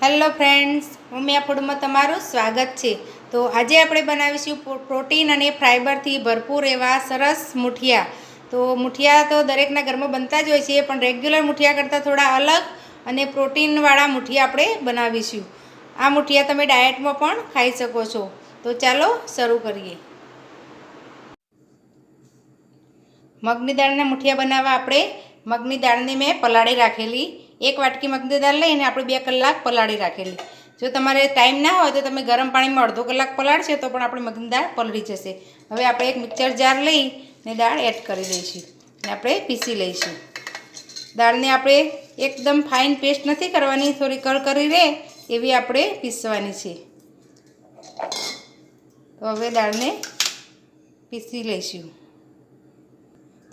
Hello friends, Umiya ફૂડમાં તમારું સ્વાગત છે। તો આજે આપણે બનાવીશું પ્રોટીન અને ફાઇબરથી ભરપૂર એવા સરસ મુઠિયા। તો મુઠિયા તો દરેકના ઘરમાં બનતા જ હોય છે, પણ રેગ્યુલર મુઠિયા કરતાં થોડા અલગ અને પ્રોટીનવાળા મુઠિયા આપણે બનાવીશું। આ મુઠિયા તમે ડાયટમાં પણ ખાઈ શકો છો। તો ચાલો શરૂ કરીએ। મગની દાળના મુઠિયા બનાવવા આપણે મગની દાળને મેં પલાળી રાખેલી, 1 વાટકી મગની દાળ લઈને આપણે 2 કલાક પલાળી રાખેલી। જો તમારે ટાઈમ ના હોય તો તમે ગરમ પાણીમાં અડધો કલાક પલાળશો તો પણ આપણી મગની દાળ પલળી જશે। હવે આપણે એક મિક્સર જાર લઈને દાળ એડ કરી દઈશું અને આપણે પીસી લઈશું। દાળને આપણે એકદમ ફાઇન પેસ્ટ નથી કરવાની, થોડી કરકરી રહે એવી આપણે પીસવાની છે। તો હવે દાળને પીસી લઈશું।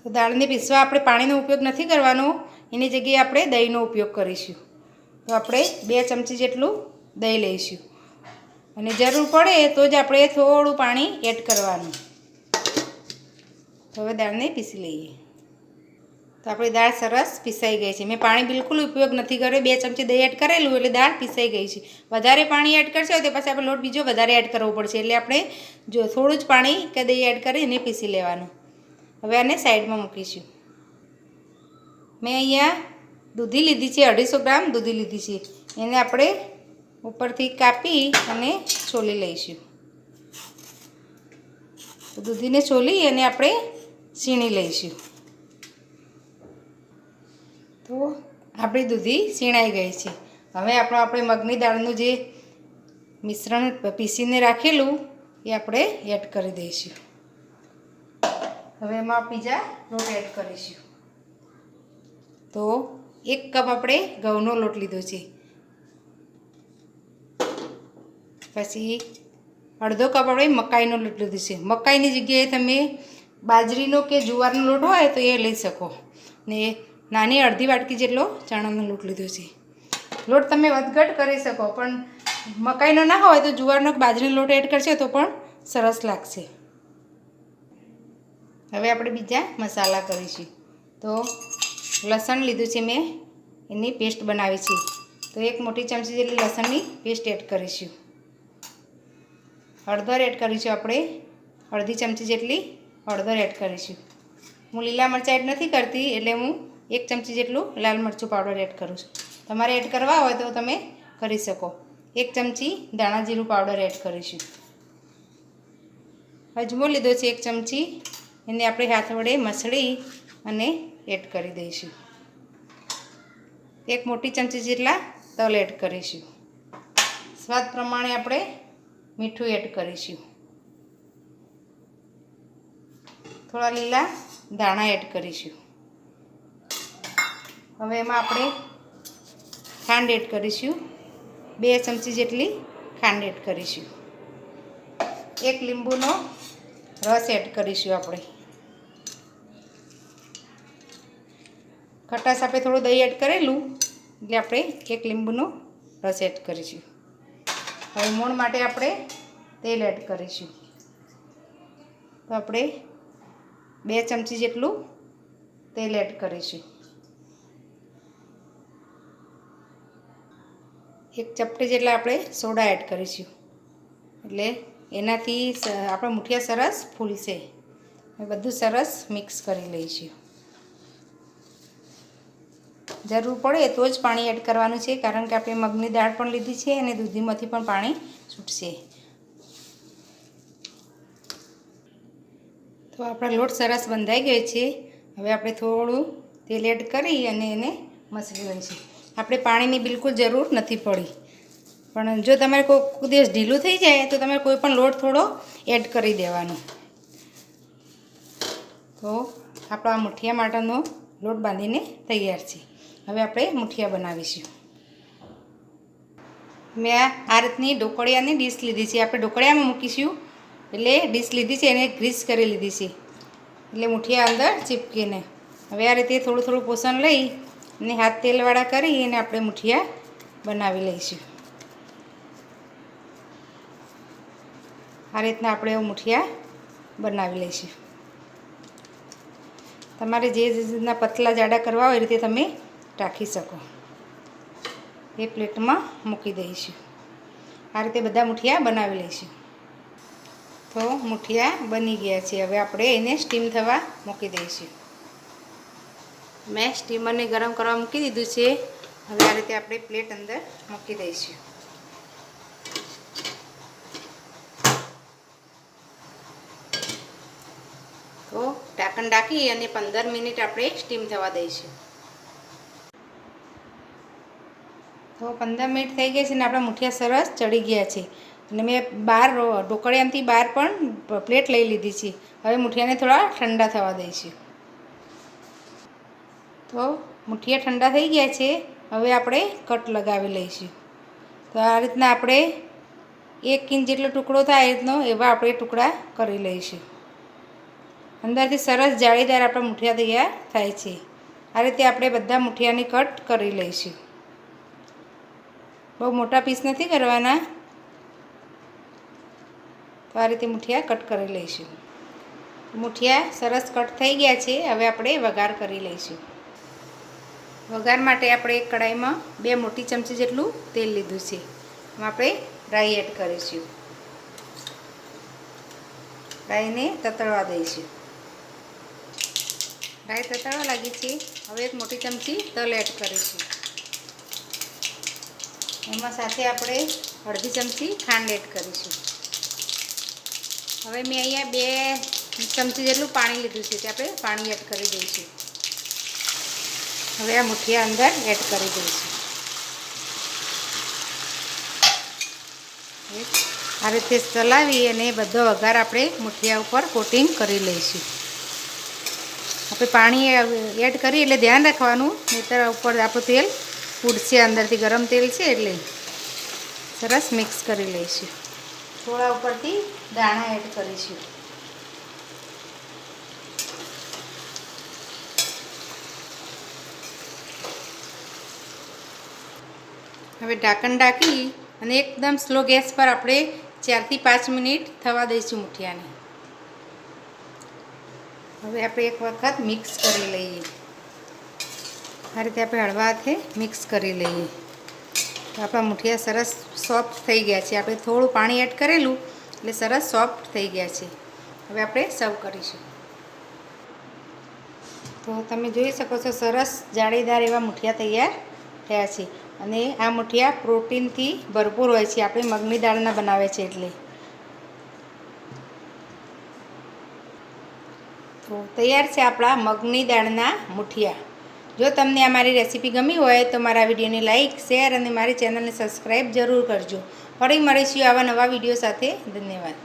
તો દાળને પીસવા આપણે પાણીનો ઉપયોગ નથી કરવાનો, એની જગ્યાએ આપણે દહીંનો ઉપયોગ કરીશું। તો આપણે 2 ચમચી જેટલું દહીં લઈશું અને જરૂર પડે તો જ આપણે થોડું પાણી એડ કરવાનું। તો હવે દાળને પીસી લઈએ। તો આપણી દાળ સરસ પીસાઈ ગઈ છે। મેં પાણી બિલકુલ ઉપયોગ નથી કર્યો, 2 ચમચી દહીં એડ કરેલું એટલે દાળ પીસાઈ ગઈ છે। વધારે પાણી એડ કરશો તો પછી આપણે લોટ બીજો વધારે એડ કરવો પડશે, એટલે આપણે જો થોડું જ પાણી કે દહીં એડ કરીને પીસી લેવાનું। હવે આને સાઈડમાં મૂકીશું। મેં અહીંયા દૂધી લીધી છે, 250 ગ્રામ દૂધી લીધી છે, એને આપણે ઉપરથી કાપી અને છોલી લઈશું। દૂધીને છોલી અને આપણે સીણી લઈશું। તો આપણી દૂધી સીણાઈ ગઈ છે। હવે આપણે મગની દાળનું જે મિશ્રણ પીસીને રાખેલું એ આપણે એડ કરી દઈશું। હવે એમાં બીજા લોટ એડ કરીશું। તો 1 કપ આપણે ઘઉંનો લોટ લીધો છે, પછી અડધો કપ આપણે મકાઈનો લોટ લીધો છે। મકાઈની જગ્યાએ તમે બાજરીનો કે જુવારનો લોટ હોય તો એ લઈ શકો, ને નાની અડધી વાટકી જેટલો ચણાનો લોટ લીધો છે। લોટ તમે વધઘટ કરી શકો, પણ મકાઈનો ના હોય તો જુવારનો કે બાજરીનો લોટ એડ કરશો તો પણ સરસ લાગશે। હવે આપણે બીજા મસાલા કરીશું। તો લસણ લીધું છે મેં, એની પેસ્ટ બનાવી છે, તો 1 મોટી ચમચી જેટલી લસણની પેસ્ટ એડ કરીશું। હળદર એડ કરીશું, આપણે અડધી ચમચી જેટલી હળદર એડ કરીશું। હું લીલા મરચાં એડ નથી કરતી, એટલે હું 1 ચમચી જેટલું લાલ મરચું પાવડર એડ કરું છું। તમારે એડ કરવા હોય તો તમે કરી શકો। 1 ચમચી ધાણા જીરું પાવડર એડ કરીશું। અજમો લીધો છે 1 ચમચી, એને આપણે હાથ વડે મસળી અને એડ કરી દઈશું। 1 મોટી ચમચી જેટલા તલ એડ કરીશું। સ્વાદ પ્રમાણે આપણે મીઠું એડ કરીશું। થોડા લીલા ધાણા એડ કરીશું। હવે એમાં આપણે ખાંડ એડ કરીશું, 2 ચમચી જેટલી ખાંડ એડ કરીશું। 1 લીંબુનો રસ એડ કરીશું। આપણે ખટાશ આપણે થોડું દહીં એડ કરેલું એટલે આપણે 1 લીંબુનો રસ એડ કરીશું। હવે મોણ માટે આપણે તેલ એડ કરીશું। તો આપણે 2 ચમચી જેટલું તેલ એડ કરીશું। 1 ચપટી જેટલા આપણે સોડા એડ કરીશું, એટલે એનાથી આપણા મુઠિયા સરસ ફૂલશે। બધું સરસ મિક્સ કરી લઈશું। જરૂર પડે તો જ પાણી એડ કરવાનું છે, કારણ કે આપણે મગની દાળ પણ લીધી છે અને દૂધીમાંથી પણ પાણી છૂટશે। તો આપણો લોટ સરસ બંધાઈ ગયો છે। હવે આપણે થોડું તેલ એડ કરી અને એને મસળી લઈશું। આપણે પાણીની બિલકુલ જરૂર નથી પડી, પણ જો તમારે કોઈ દિવસ ઢીલું થઈ જાય તો તમે કોઈ પણ લોટ થોડો એડ કરી દેવાનો। તો આપણા મુઠિયા માટેનો લોટ બાંધીને તૈયાર છે। હવે આપણે મુઠિયા બનાવીશું। મેં આ રીતની ઢોકળિયાની ડીશ લીધી છે, આપણે ઢોકળિયામાં મૂકીશું, એટલે ડીશ લીધી છે એને ગ્રીસ કરી લીધી છે, એટલે મુઠિયા અંદર ચીપકીને। હવે આ રીતે થોડું થોડું પોષણ લઈ અને હાથ તેલવાળા કરી અને આપણે મુઠિયા બનાવી લઈશું। આ રીતના આપણે મુઠિયા બનાવી લઈશું। તમારે જે રીતના પતલા જાડા કરવા હોય એ રીતે તમે રાખી શકો। એ પ્લેટમાં મૂકી દઈશું. આ રીતે બધા મુઠિયા બનાવી લઈશું. તો મુઠિયા બની ગયા છે. હવે આપણે એને સ્ટીમ થવા મૂકી દઈશું. મેં સ્ટીમરને ગરમ કરવા મૂકી દીધું છે. હવે આ રીતે આપણે પ્લેટ અંદર મૂકી દઈશું. તો ઢાંકણ ઢાંકી અને 15 મિનિટ આપણે સ્ટીમ થવા દઈશું. તો 15 મિનિટ થઈ ગઈ છે ને આપણા મુઠિયા સરસ ચડી ગયા છે. અને મેં બહાર ઢોકળિયામાંથી બહાર પણ પ્લેટ લઈ લીધી છે. હવે મુઠિયાને થોડા ઠંડા થવા દઈશું. તો મુઠિયા ઠંડા થઈ ગયા છે. હવે આપણે કટ લગાવી લઈશું. તો આ રીતના આપણે 1 ઇંચ જેટલો ટુકડો થાય એ રીતનો એવા આપણે ટુકડા કરી લઈશું. અંદરથી સરસ જાળીદાર આપણા મુઠિયા તૈયાર થાય છે. આ રીતે આપણે બધા મુઠિયાની કટ કરી લઈશું. બહુ મોટા પીસ નથી કરવાના. તો આ રીતે મુઠિયા કટ કરી લઈશું. મુઠિયા સરસ કટ થઈ ગયા છે. હવે આપણે વઘાર કરી લઈશું. વઘાર માટે આપણે એક કઢાઈમાં 2 મોટી ચમચી જેટલું તેલ લીધું છે. એમાં આપણે રાઈ એડ કરીશું. રાઈને તતળવા દઈશું. રાઈ તતળવા લાગી છે. હવે 1 મોટી ચમચી તલ એડ કરીશું. એમાં સાથે આપણે અડધી ચમચી ખાંડ એડ કરીશું. હવે મેં અહીંયા 2 ચમચી જેટલું પાણી લીધું છે. તે આપણે પાણી એડ કરી દઈશું. હવે આ મુઠિયા અંદર એડ કરી દઈશું. આ રીતે ચલાવી અને બધો વઘાર આપણે મુઠિયા ઉપર કોટિંગ કરી લઈશું. આપણે પાણી એડ કરી એટલે ધ્યાન રાખવાનું, નહીંતર ઉપર આપણું તેલ ઉડશે. અંદરથી ગરમ તેલ છે એટલે સરસ મિક્સ કરી લઈશું. થોડા ઉપરથી દાણા એડ કરીશું. હવે ઢાંકણ ઢાંકી અને એકદમ સ્લો ગેસ પર આપણે 4 થી 5 મિનિટ થવા દઈશું મુઠિયાને. હવે આપણે એક વખત મિક્સ કરી લઈએ. આ રીતે આપણે હળવા હાથે મિક્સ કરી લઈએ. તો આપણા મુઠિયા સરસ સોફ્ટ થઈ ગયા છે. આપણે થોડું પાણી એડ કરેલું એટલે સરસ સોફ્ટ થઈ ગયા છે. હવે આપણે સર્વ કરીશું. તો તમે જોઈ શકો છો સરસ જાળીદાર એવા મુઠિયા તૈયાર થયા છે. અને આ મુઠિયા પ્રોટીનથી ભરપૂર હોય છે. આપણે મગની દાળના બનાવે છે એટલે. તો તૈયાર છે આપણા મગની દાળના મુઠિયા. જો તમને આ મારી રેસીપી ગમી હોય તો મારા વિડીયોને લાઇક, શેર અને મારી ચેનલને સબસ્ક્રાઈબ જરૂર કરજો. ફરી મળીશું આવા નવા વિડીયો સાથે. ધન્યવાદ.